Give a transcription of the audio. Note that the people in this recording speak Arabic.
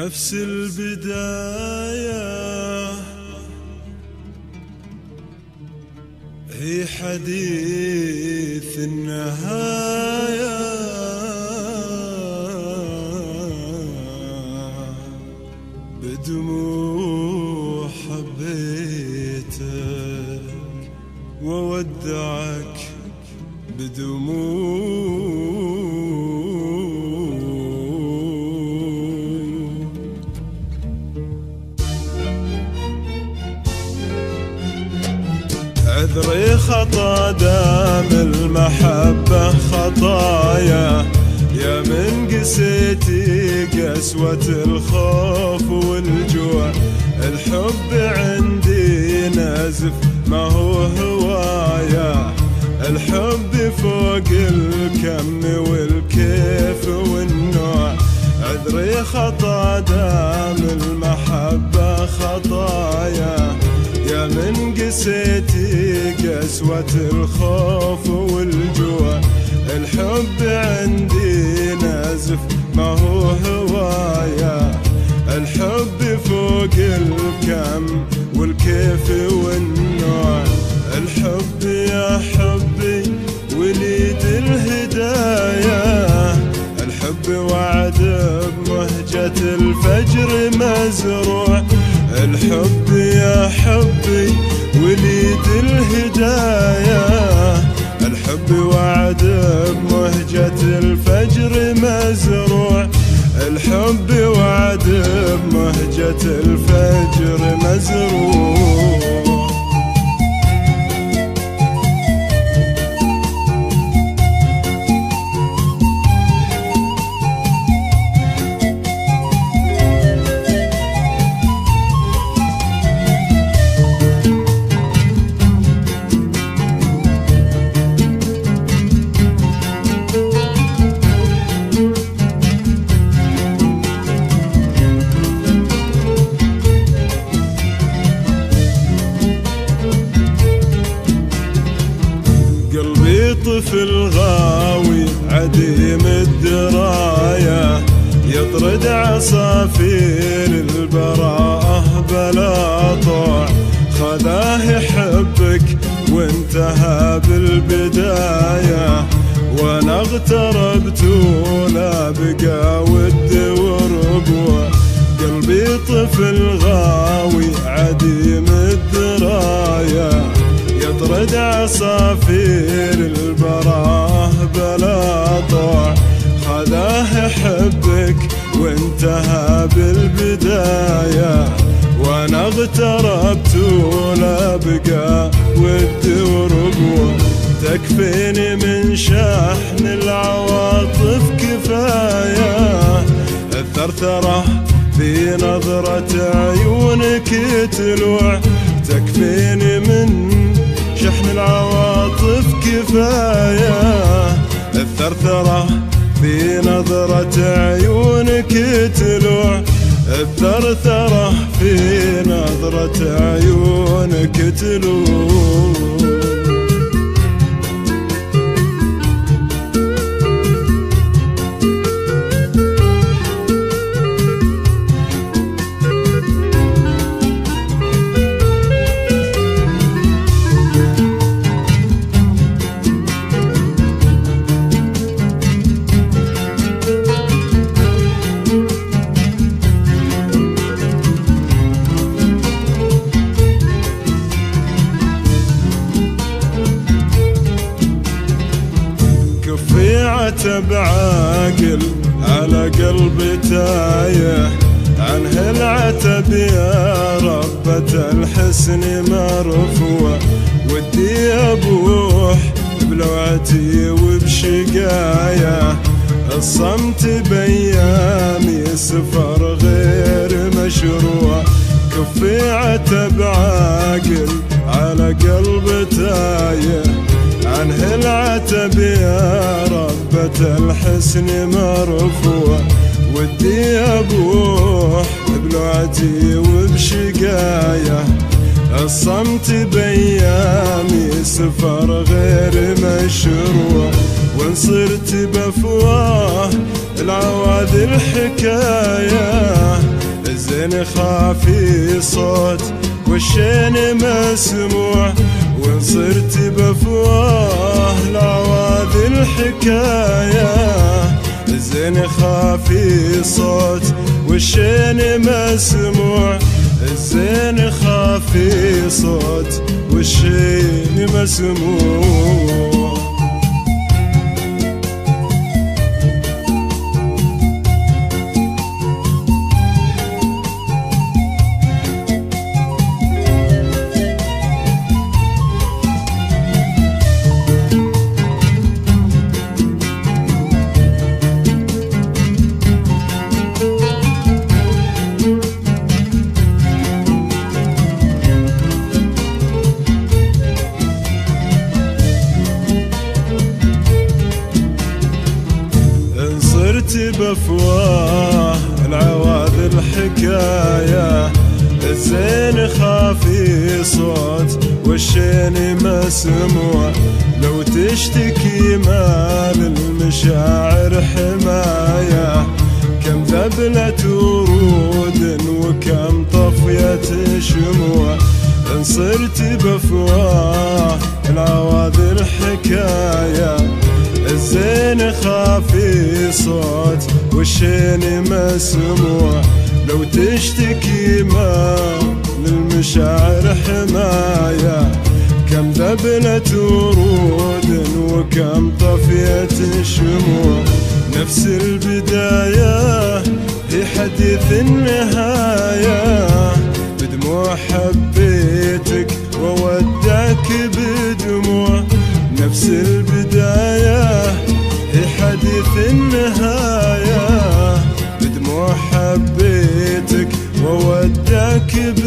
نفس البداية هي حديث النهاية، بدموع حبيتك وودعك بدموع. عذري خطا دام المحبة خطايا، يا من قسيتي قسوة الخوف والجوع. الحب عندي نازف ما هو هوايا، الحب فوق الكم والكيف والنوع. عذري خطا دام المحبة خطايا، يا من قسيتي قسوة الخوف والجوع. الحب عندي نازف ما هو هوايا، الحب فوق الكم والكيف والنوع. الحب يا حبي وليد الهدايا، الحب وعد بمهجة الفجر مزروع. الحب يا حبي وليد الهدايا، الحب وعد بمهجة الفجر مزروع. الحب وعد بمهجة الفجر مزروع. طفل غاوي عديم الدراية، يطرد عصافير البراءة بلا طوع. خذاه يحبك وانتهى بالبداية، وانا اغتربت ولا بقى ود وربوع. قلبي طفل غاوي عديم الدراية، يطرد عصافير البراءة بلا طوع. خذاه يحبك وانتهى بالبداية، وانا اغتربت ولا بقى ود وربوع. تكفيني من شحن العواطف كفاية، الثرثرة في نظرة عيونك تلوع. تكفيني من شحن العواطف كفاية، الثرثرة في نظرة عيونك تلوع. الثرثرة في نظرة عيونك تلوع. عتب عاقل على قلب تايه، عنه العتب يا ربة الحسن مرفوع. ودي ابوح بلوعتي وبشقايا، الصمت بايامي سفر غير مشروع. كفي عتب عاقل على قلب تايه، عنه العتب يا ربة الحسن مرفوع. ودي ابوح بلوعتي وبشقايا، الصمت بايامي سفر غير مشروع. وان صرت بافواه العواذل الحكاية، الزين خافي صوت والشين مسموع، وان صرت بفواه العواذل الحكاية، الزين خافي صوت والشين مسموع، الزين خافي صوت والشين مسموع. بفواه العواذل الحكاية، الزين خافي صوت والشين مسموع، لو تشتكي ما للمشاعر حماية، كم ذبلة ورود وكم طفية شموع، إن صرت بفواه العواذل الحكاية، الزين خافي صوت والشين مسموع، لو تشتكي ما للمشاعر حماية، كم ذبلة ورود وكم طفية شموع، نفس البداية هي حديث النهاية، بدموع حبيتك وودعك بدموع، نفس البداية هي حديث النهاية، بدموع حبيتك وودعك بدموع.